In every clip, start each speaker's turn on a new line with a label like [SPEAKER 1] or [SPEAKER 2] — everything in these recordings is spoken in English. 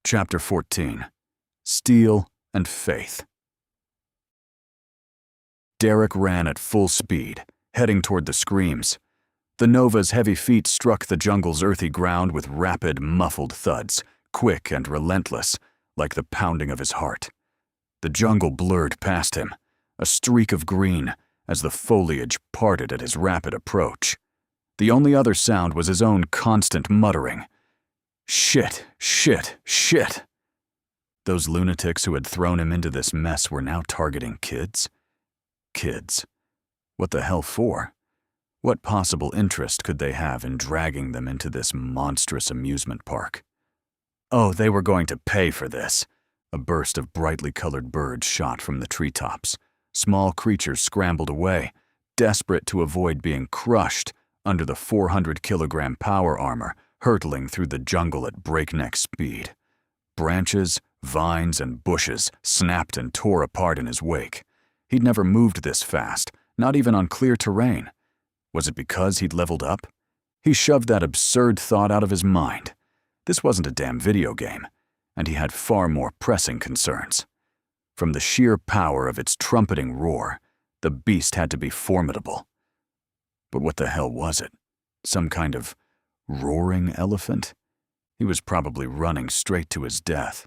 [SPEAKER 1] Chapter 14. Steele and Faith. Derek ran at full speed, heading toward the screams. The Nova's heavy feet struck the jungle's earthy ground with rapid, muffled thuds, quick and relentless, like the pounding of his heart. The jungle blurred past him, a streak of green, as the foliage parted at his rapid approach. The only other sound was his own constant muttering. Shit, shit, shit. Those lunatics who had thrown him into this mess were now targeting kids? Kids. What the hell for? What possible interest could they have in dragging them into this monstrous amusement park? Oh, they were going to pay for this. A burst of brightly colored birds shot from the treetops. Small creatures scrambled away, desperate to avoid being crushed under the 400-kilogram power armor hurtling through the jungle at breakneck speed. Branches, vines, and bushes snapped and tore apart in his wake. He'd never moved this fast, not even on clear terrain. Was it because he'd leveled up? He shoved that absurd thought out of his mind. This wasn't a damn video game, and he had far more pressing concerns. From the sheer power of its trumpeting roar, the beast had to be formidable. But what the hell was it? Some kind of roaring elephant? He was probably running straight to his death.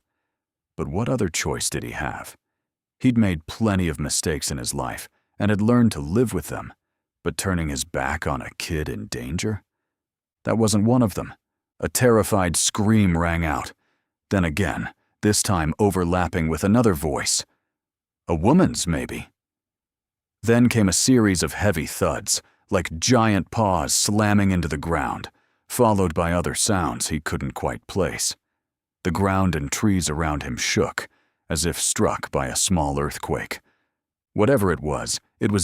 [SPEAKER 1] But what other choice did he have? He'd made plenty of mistakes in his life and had learned to live with them, but turning his back on a kid in danger? That wasn't one of them. A terrified scream rang out. Then again, this time overlapping with another voice. A woman's, maybe. Then came a series of heavy thuds, like giant paws slamming into the ground, followed by other sounds he couldn't quite place. The ground and trees around him shook, as if struck by a small earthquake. Whatever it was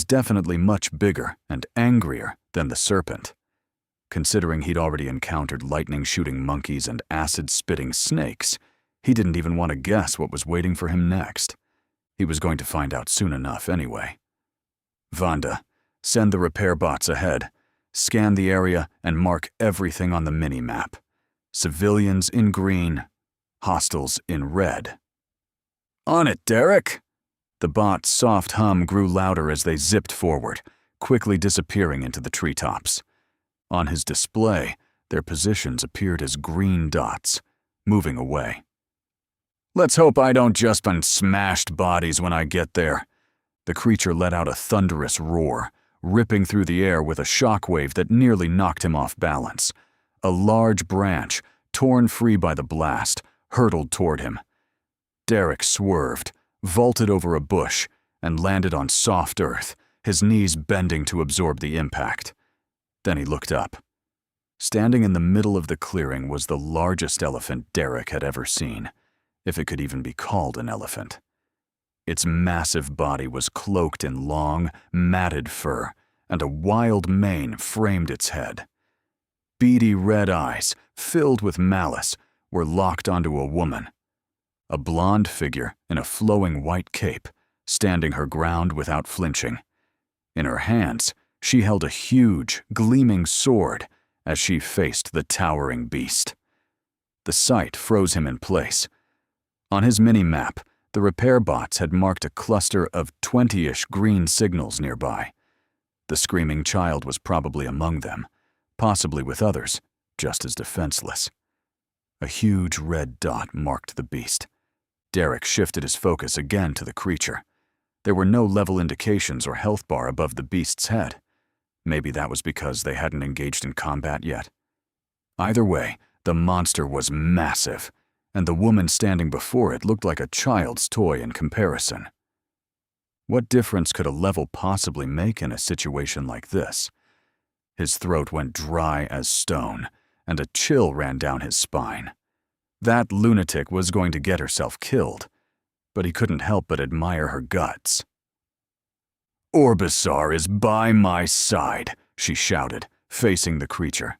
[SPEAKER 1] definitely much bigger and angrier than the serpent. Considering he'd already encountered lightning-shooting monkeys and acid-spitting snakes, he didn't even want to guess what was waiting for him next. He was going to find out soon enough anyway. Vanda, send the repair bots ahead. Scan the area and mark everything on the mini-map. Civilians in green, hostiles in red. On it, Derek! The bot's soft hum grew louder as they zipped forward, quickly disappearing into the treetops. On his display, their positions appeared as green dots, moving away. Let's hope I don't just find smashed bodies when I get there. The creature let out a thunderous roar, ripping through the air with a shockwave that nearly knocked him off balance. A large branch, torn free by the blast, hurtled toward him. Derek swerved, vaulted over a bush, and landed on soft earth, his knees bending to absorb the impact. Then he looked up. Standing in the middle of the clearing was the largest elephant Derek had ever seen, if it could even be called an elephant. Its massive body was cloaked in long, matted fur, and a wild mane framed its head. Beady red eyes, filled with malice, were locked onto a woman. A blonde figure in a flowing white cape, standing her ground without flinching. In her hands, she held a huge, gleaming sword as she faced the towering beast. The sight froze him in place. On his mini-map, the repair bots had marked a cluster of 20-ish green signals nearby. The screaming child was probably among them, possibly with others, just as defenseless. A huge red dot marked the beast. Derek shifted his focus again to the creature. There were no level indications or health bar above the beast's head. Maybe that was because they hadn't engaged in combat yet. Either way, the monster was massive, and the woman standing before it looked like a child's toy in comparison. What difference could a level possibly make in a situation like this? His throat went dry as stone, and a chill ran down his spine. That lunatic was going to get herself killed, but he couldn't help but admire her guts. "Orbisar is by my side," she shouted, facing the creature.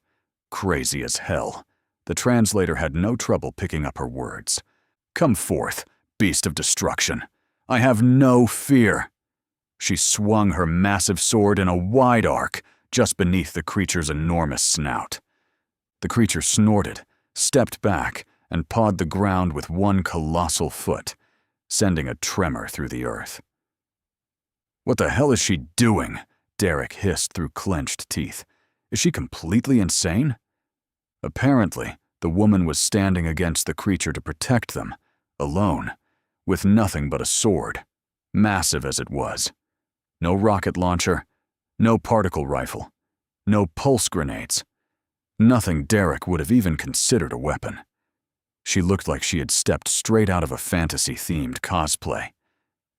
[SPEAKER 1] Crazy as hell. The translator had no trouble picking up her words. "Come forth, beast of destruction. I have no fear." She swung her massive sword in a wide arc, just beneath the creature's enormous snout. The creature snorted, stepped back, and pawed the ground with one colossal foot, sending a tremor through the earth. "What the hell is she doing?" Derek hissed through clenched teeth. "Is she completely insane?" Apparently, the woman was standing against the creature to protect them, alone, with nothing but a sword, massive as it was. No rocket launcher, no particle rifle, no pulse grenades. Nothing Derek would have even considered a weapon. She looked like she had stepped straight out of a fantasy-themed cosplay.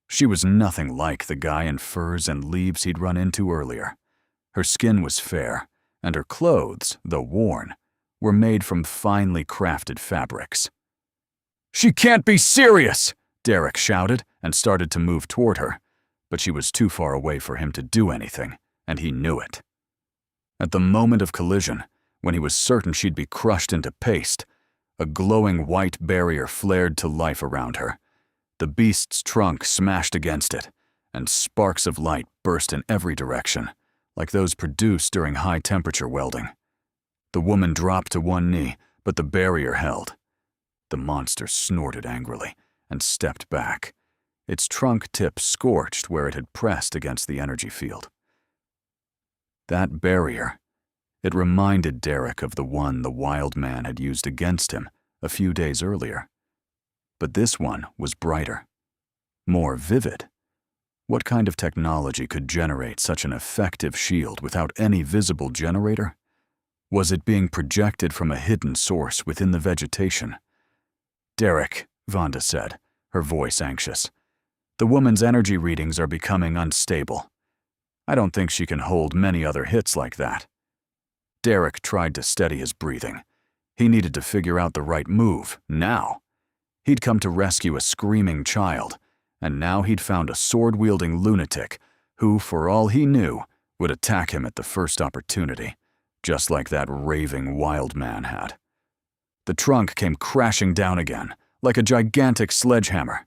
[SPEAKER 1] She was nothing like the guy in furs and leaves he'd run into earlier. Her skin was fair, and her clothes, though worn, were made from finely crafted fabrics. "She can't be serious!" Derek shouted and started to move toward her, but she was too far away for him to do anything, and he knew it. At the moment of collision, when he was certain she'd be crushed into paste, a glowing white barrier flared to life around her. The beast's trunk smashed against it, and sparks of light burst in every direction, like those produced during high-temperature welding. The woman dropped to one knee, but the barrier held. The monster snorted angrily and stepped back, its trunk tip scorched where it had pressed against the energy field. That barrier, it reminded Derek of the one the wild man had used against him a few days earlier. But this one was brighter, more vivid. What kind of technology could generate such an effective shield without any visible generator? Was it being projected from a hidden source within the vegetation? "Derek," Vonda said, her voice anxious, "the woman's energy readings are becoming unstable. I don't think she can hold many other hits like that." Derek tried to steady his breathing. He needed to figure out the right move, now. He'd come to rescue a screaming child, and now he'd found a sword-wielding lunatic who, for all he knew, would attack him at the first opportunity, just like that raving wild man had. The trunk came crashing down again, like a gigantic sledgehammer.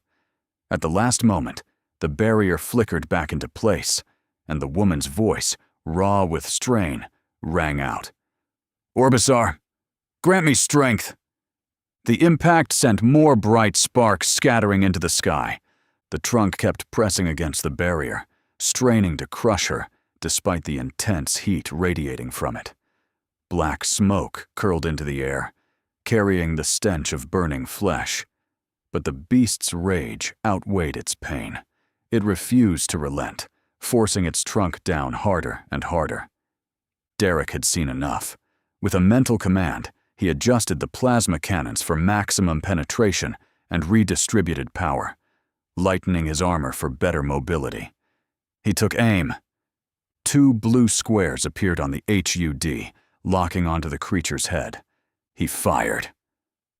[SPEAKER 1] At the last moment, the barrier flickered back into place, and the woman's voice, raw with strain, rang out. "Orbisar, grant me strength." The impact sent more bright sparks scattering into the sky. The trunk kept pressing against the barrier, straining to crush her, despite the intense heat radiating from it. Black smoke curled into the air, carrying the stench of burning flesh. But the beast's rage outweighed its pain. It refused to relent, forcing its trunk down harder and harder. Derek had seen enough. With a mental command, he adjusted the plasma cannons for maximum penetration and redistributed power, lightening his armor for better mobility. He took aim. 2 blue squares appeared on the HUD, locking onto the creature's head. He fired.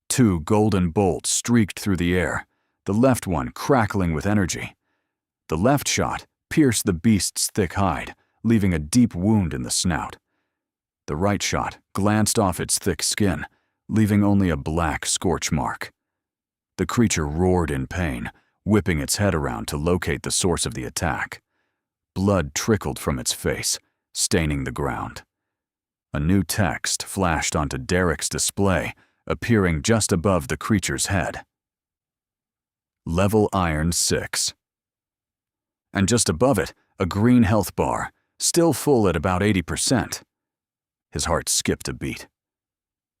[SPEAKER 1] 2 golden bolts streaked through the air, the left one crackling with energy. The left shot pierced the beast's thick hide, leaving a deep wound in the snout. The right shot glanced off its thick skin, leaving only a black scorch mark. The creature roared in pain, whipping its head around to locate the source of the attack. Blood trickled from its face, staining the ground. A new text flashed onto Derek's display, appearing just above the creature's head. Level Iron 6. And just above it, a green health bar, still full at about 80%. His heart skipped a beat.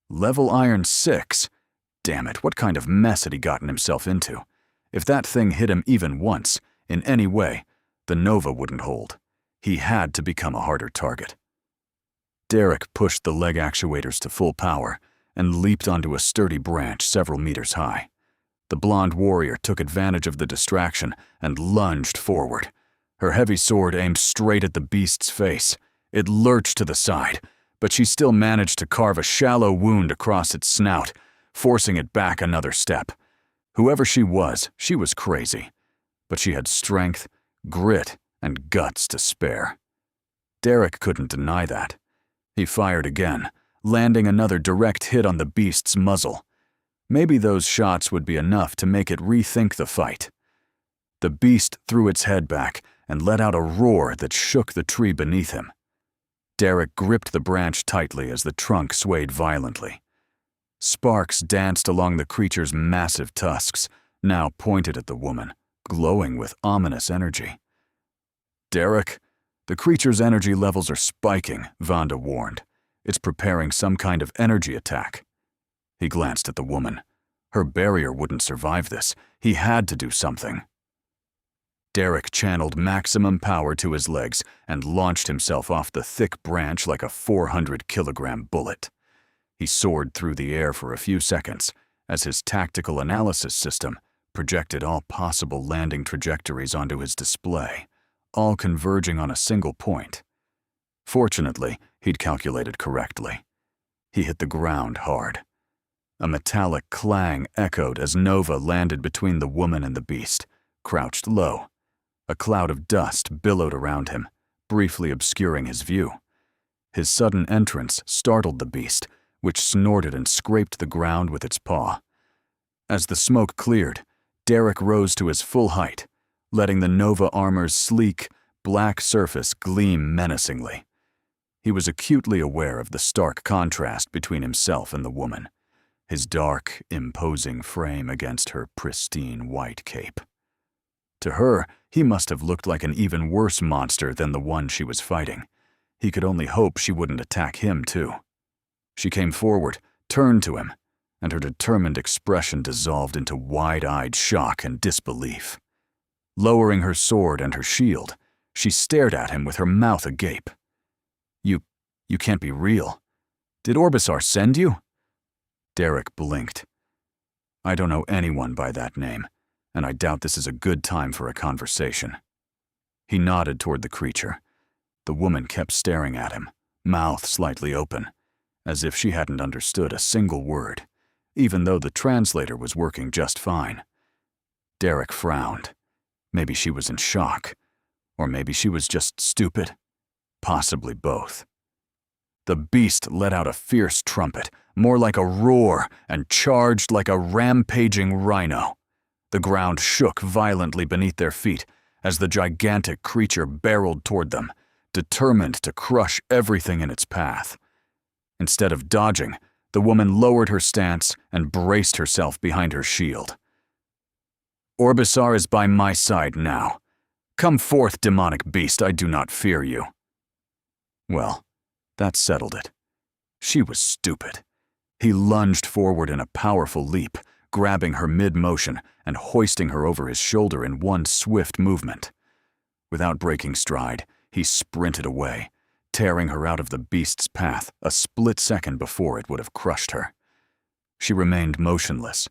[SPEAKER 1] Level Iron 6? Damn it, what kind of mess had he gotten himself into? If that thing hit him even once, in any way, the Nova wouldn't hold. He had to become a harder target. Derek pushed the leg actuators to full power and leaped onto a sturdy branch several meters high. The blonde warrior took advantage of the distraction and lunged forward. Her heavy sword aimed straight at the beast's face. It lurched to the side, but she still managed to carve a shallow wound across its snout, forcing it back another step. Whoever she was crazy. But she had strength, grit, and guts to spare. Derek couldn't deny that. He fired again, landing another direct hit on the beast's muzzle. Maybe those shots would be enough to make it rethink the fight. The beast threw its head back and let out a roar that shook the tree beneath him. Derek gripped the branch tightly as the trunk swayed violently. Sparks danced along the creature's massive tusks, now pointed at the woman, glowing with ominous energy. "Derek, the creature's energy levels are spiking," Vonda warned. "It's preparing some kind of energy attack." He glanced at the woman. Her barrier wouldn't survive this. He had to do something. Derek channeled maximum power to his legs and launched himself off the thick branch like a 400-kilogram bullet. He soared through the air for a few seconds as his tactical analysis system projected all possible landing trajectories onto his display, all converging on a single point. Fortunately, he'd calculated correctly. He hit the ground hard. A metallic clang echoed as Nova landed between the woman and the beast, crouched low. A cloud of dust billowed around him, briefly obscuring his view. His sudden entrance startled the beast, which snorted and scraped the ground with its paw. As the smoke cleared, Derek rose to his full height, letting the Nova armor's sleek, black surface gleam menacingly. He was acutely aware of the stark contrast between himself and the woman, his dark, imposing frame against her pristine white cape. To her, he must have looked like an even worse monster than the one she was fighting. He could only hope she wouldn't attack him, too. She came forward, turned to him, and her determined expression dissolved into wide-eyed shock and disbelief. Lowering her sword and her shield, she stared at him with her mouth agape. You can't be real. Did Orbisar send you?" Derek blinked. "I don't know anyone by that name, and I doubt this is a good time for a conversation." He nodded toward the creature. The woman kept staring at him, mouth slightly open, as if she hadn't understood a single word, even though the translator was working just fine. Derek frowned. Maybe she was in shock, or maybe she was just stupid. Possibly both. The beast let out a fierce trumpet, more like a roar, and charged like a rampaging rhino. The ground shook violently beneath their feet as the gigantic creature barreled toward them, determined to crush everything in its path. Instead of dodging, the woman lowered her stance and braced herself behind her shield. "Orbisar is by my side now. Come forth, demonic beast, I do not fear you." Well, that settled it. She was stupid. He lunged forward in a powerful leap, grabbing her mid-motion and hoisting her over his shoulder in one swift movement. Without breaking stride, he sprinted away, tearing her out of the beast's path a split second before it would have crushed her. She remained motionless,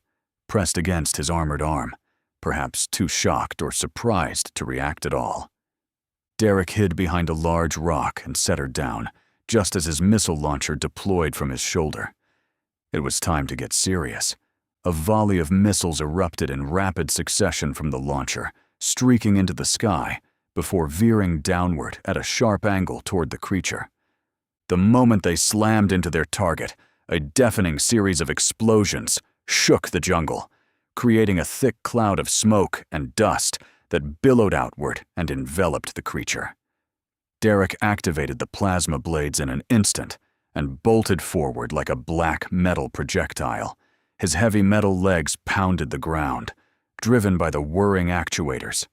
[SPEAKER 1] pressed against his armored arm, perhaps too shocked or surprised to react at all. Derek hid behind a large rock and set her down, just as his missile launcher deployed from his shoulder. It was time to get serious. A volley of missiles erupted in rapid succession from the launcher, streaking into the sky before veering downward at a sharp angle toward the creature. The moment they slammed into their target, a deafening series of explosions shook the jungle, creating a thick cloud of smoke and dust that billowed outward and enveloped the creature. Derek activated the plasma blades in an instant and bolted forward like a black metal projectile. His heavy metal legs pounded the ground, driven by the whirring actuators.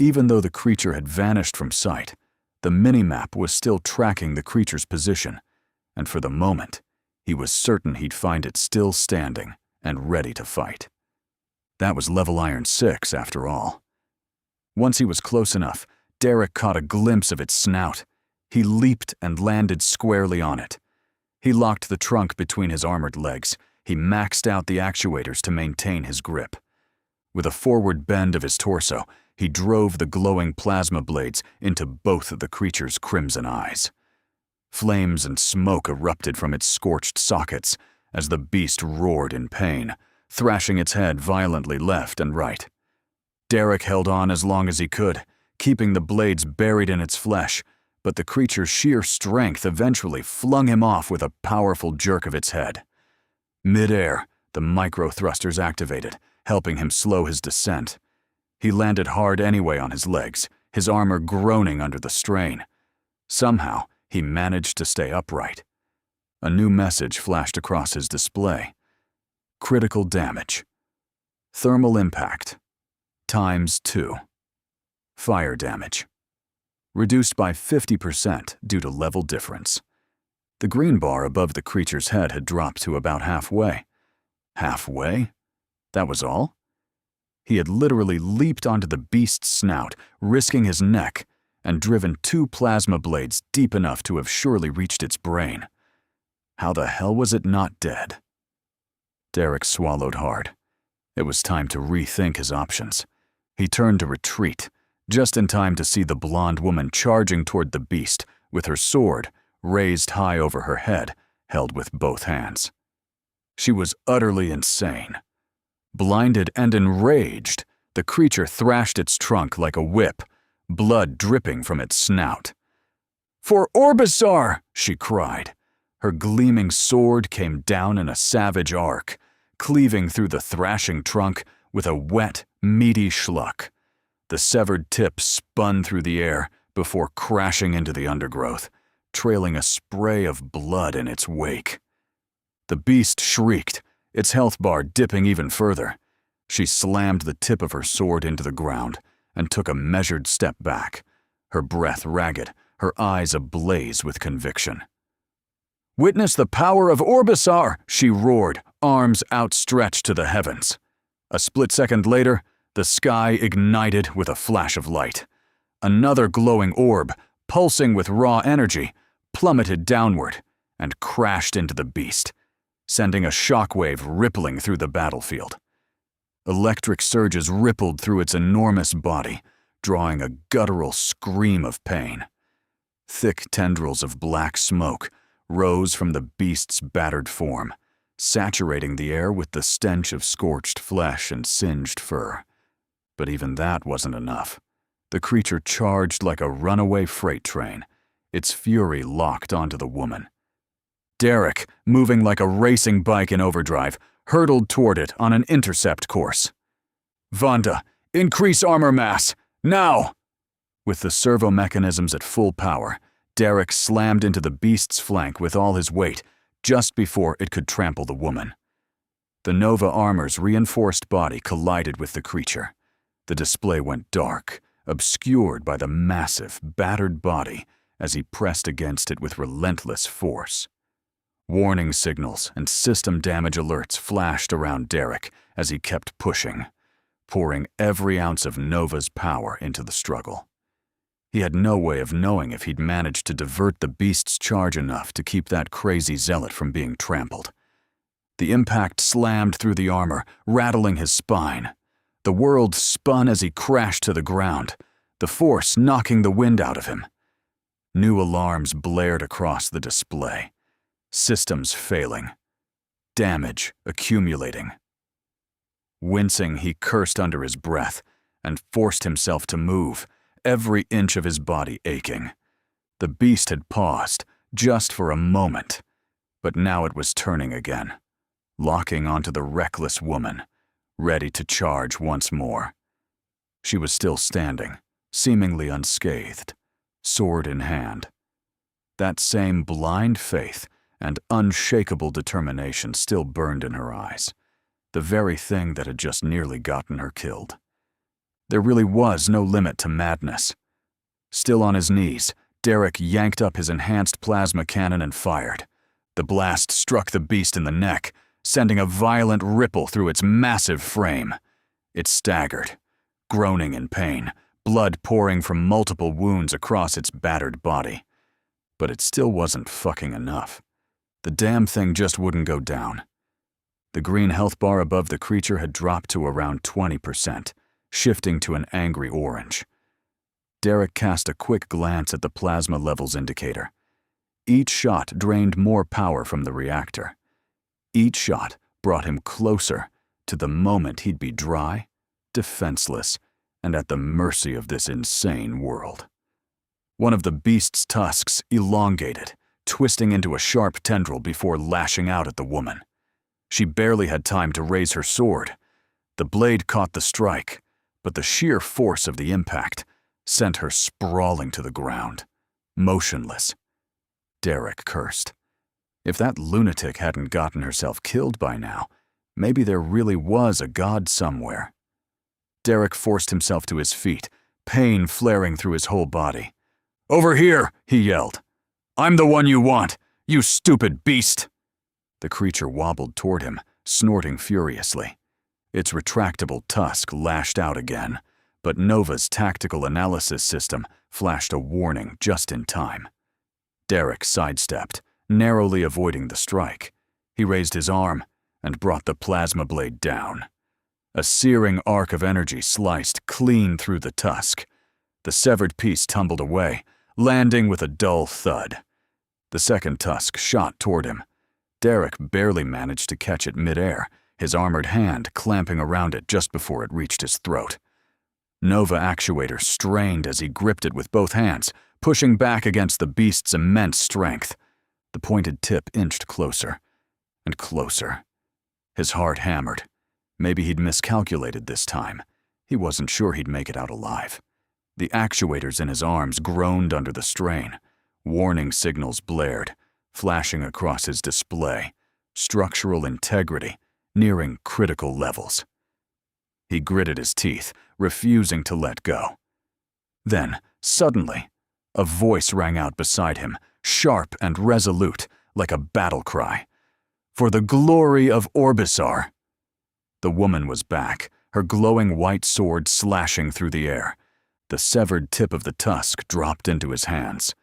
[SPEAKER 1] Even though the creature had vanished from sight, the minimap was still tracking the creature's position, and for the moment, he was certain he'd find it still standing and ready to fight. That was level Iron 6, after all. Once he was close enough, Derek caught a glimpse of its snout. He leaped and landed squarely on it. He locked the trunk between his armored legs. He maxed out the actuators to maintain his grip. With a forward bend of his torso, he drove the glowing plasma blades into both of the creature's crimson eyes. Flames and smoke erupted from its scorched sockets as the beast roared in pain, thrashing its head violently left and right. Derek held on as long as he could, keeping the blades buried in its flesh, but the creature's sheer strength eventually flung him off with a powerful jerk of its head. Mid-air, the micro-thrusters activated, helping him slow his descent. He landed hard anyway on his legs, his armor groaning under the strain. Somehow, he managed to stay upright. A new message flashed across his display, Critical damage. Thermal impact, ×2. Fire damage. Reduced by 50% due to level difference. The green bar above the creature's head had dropped to about halfway. Halfway? That was all? He had literally leaped onto the beast's snout, risking his neck, and driven 2 plasma blades deep enough to have surely reached its brain. How the hell was it not dead? Derek swallowed hard. It was time to rethink his options. He turned to retreat, just in time to see the blonde woman charging toward the beast, with her sword raised high over her head, held with both hands. She was utterly insane. Blinded and enraged, the creature thrashed its trunk like a whip, blood dripping from its snout. "For Orbisar!" she cried. Her gleaming sword came down in a savage arc, cleaving through the thrashing trunk with a wet, meaty schluck. The severed tip spun through the air before crashing into the undergrowth, trailing a spray of blood in its wake. The beast shrieked, its health bar dipping even further. She slammed the tip of her sword into the ground and took a measured step back, her breath ragged, her eyes ablaze with conviction. "Witness the power of Orbisar!" she roared, arms outstretched to the heavens. A split second later, the sky ignited with a flash of light. Another glowing orb, pulsing with raw energy, plummeted downward and crashed into the beast, sending a shockwave rippling through the battlefield. Electric surges rippled through its enormous body, drawing a guttural scream of pain. Thick tendrils of black smoke rose from the beast's battered form, saturating the air with the stench of scorched flesh and singed fur. But even that wasn't enough. The creature charged like a runaway freight train, its fury locked onto the woman. Derek, moving like a racing bike in overdrive, hurtled toward it on an intercept course. "Vonda, increase armor mass, now!" With the servo mechanisms at full power, Derek slammed into the beast's flank with all his weight, just before it could trample the woman. The Nova armor's reinforced body collided with the creature. The display went dark, obscured by the massive, battered body as he pressed against it with relentless force. Warning signals and system damage alerts flashed around Derek as he kept pushing, pouring every ounce of Nova's power into the struggle. He had no way of knowing if he'd managed to divert the beast's charge enough to keep that crazy zealot from being trampled. The impact slammed through the armor, rattling his spine. The world spun as he crashed to the ground, the force knocking the wind out of him. New alarms blared across the display. Systems failing. Damage accumulating. Wincing, he cursed under his breath and forced himself to move, every inch of his body aching. The beast had paused, just for a moment, but now it was turning again, locking onto the reckless woman, ready to charge once more. She was still standing, seemingly unscathed, sword in hand. That same blind faith and unshakable determination still burned in her eyes, the very thing that had just nearly gotten her killed. There really was no limit to madness. Still on his knees, Derek yanked up his enhanced plasma cannon and fired. The blast struck the beast in the neck, sending a violent ripple through its massive frame. It staggered, groaning in pain, blood pouring from multiple wounds across its battered body. But it still wasn't fucking enough. The damn thing just wouldn't go down. The green health bar above the creature had dropped to around 20%. Shifting to an angry orange. Derek cast a quick glance at the plasma levels indicator. Each shot drained more power from the reactor. Each shot brought him closer to the moment he'd be dry, defenseless, and at the mercy of this insane world. One of the beast's tusks elongated, twisting into a sharp tendril before lashing out at the woman. She barely had time to raise her sword. The blade caught the strike, but the sheer force of the impact sent her sprawling to the ground, motionless. Derek cursed. If that lunatic hadn't gotten herself killed by now, Maybe there really was a god somewhere. Derek forced himself to his feet, pain flaring through his whole body. "Over here!" he yelled. "I'm the one you want, you stupid beast!" The creature wobbled toward him, snorting furiously. Its retractable tusk lashed out again, but Nova's tactical analysis system flashed a warning just in time. Derek sidestepped, narrowly avoiding the strike. He raised his arm and brought the plasma blade down. A searing arc of energy sliced clean through the tusk. The severed piece tumbled away, landing with a dull thud. The second tusk shot toward him. Derek barely managed to catch it midair, his armored hand clamping around it just before it reached his throat. Nova Actuator strained as he gripped it with both hands, pushing back against the beast's immense strength. The pointed tip inched closer and closer. His heart hammered. Maybe he'd miscalculated this time. He wasn't sure he'd make it out alive. The actuators in his arms groaned under the strain. Warning signals blared, flashing across his display. Structural integrity, nearing critical levels. He gritted his teeth, refusing to let go. Then, suddenly, a voice rang out beside him, sharp and resolute, like a battle cry. "For the glory of Orbisar!" The woman was back, her glowing white sword slashing through the air. The severed tip of the tusk dropped into his hands.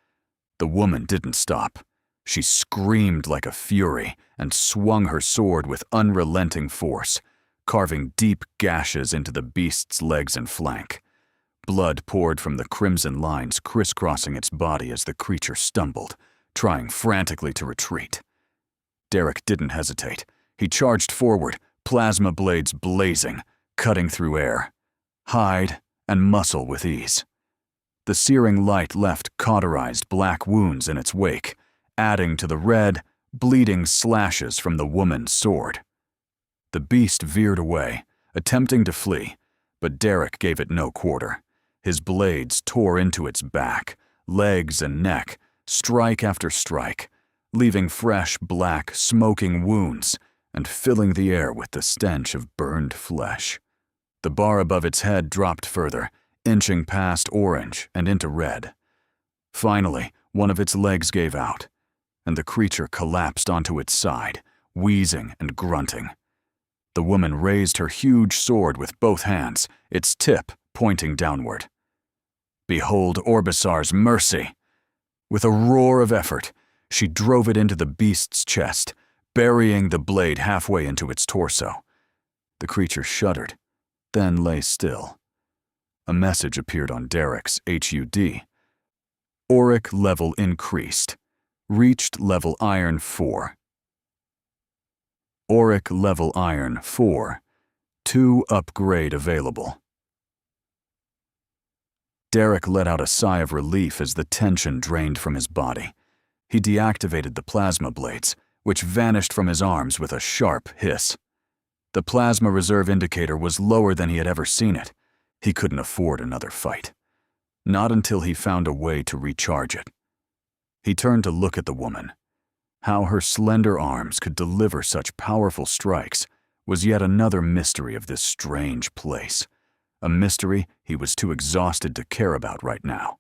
[SPEAKER 1] The woman didn't stop. She screamed like a fury and swung her sword with unrelenting force, carving deep gashes into the beast's legs and flank. Blood poured from the crimson lines crisscrossing its body as the creature stumbled, trying frantically to retreat. Derek didn't hesitate. He charged forward, plasma blades blazing, cutting through air, hide and muscle with ease. The searing light left cauterized black wounds in its wake, adding to the red, bleeding slashes from the woman's sword. The beast veered away, attempting to flee, but Derek gave it no quarter. His blades tore into its back, legs and neck, strike after strike, leaving fresh, black, smoking wounds and filling the air with the stench of burned flesh. The bar above its head dropped further, inching past orange and into red. Finally, one of its legs gave out, and the creature collapsed onto its side, wheezing and grunting. The woman raised her huge sword with both hands, its tip pointing downward. Behold Orbisar's mercy! With a roar of effort, she drove it into the beast's chest, burying the blade halfway into its torso. The creature shuddered, then lay still. A message appeared on Derek's HUD. Auric level increased. Reached level Iron 4. Auric level Iron 4. 2 upgrade available. Derek let out a sigh of relief as the tension drained from his body. He deactivated the plasma blades, which vanished from his arms with a sharp hiss. The plasma reserve indicator was lower than he had ever seen it. He couldn't afford another fight. Not until he found a way to recharge it. He turned to look at the woman. How her slender arms could deliver such powerful strikes was yet another mystery of this strange place. A mystery he was too exhausted to care about right now.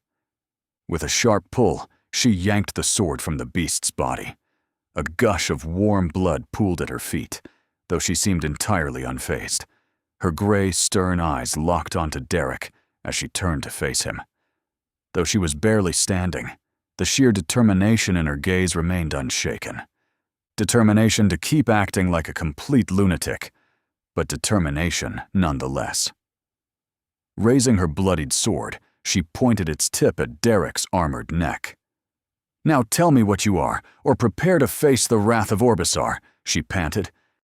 [SPEAKER 1] With a sharp pull, she yanked the sword from the beast's body. A gush of warm blood pooled at her feet, though she seemed entirely unfazed. Her gray, stern eyes locked onto Derek as she turned to face him. Though she was barely standing, the sheer determination in her gaze remained unshaken. Determination to keep acting like a complete lunatic, but determination nonetheless. Raising her bloodied sword, she pointed its tip at Derek's armored neck. "Now tell me what you are, or prepare to face the wrath of Orbisar," she panted,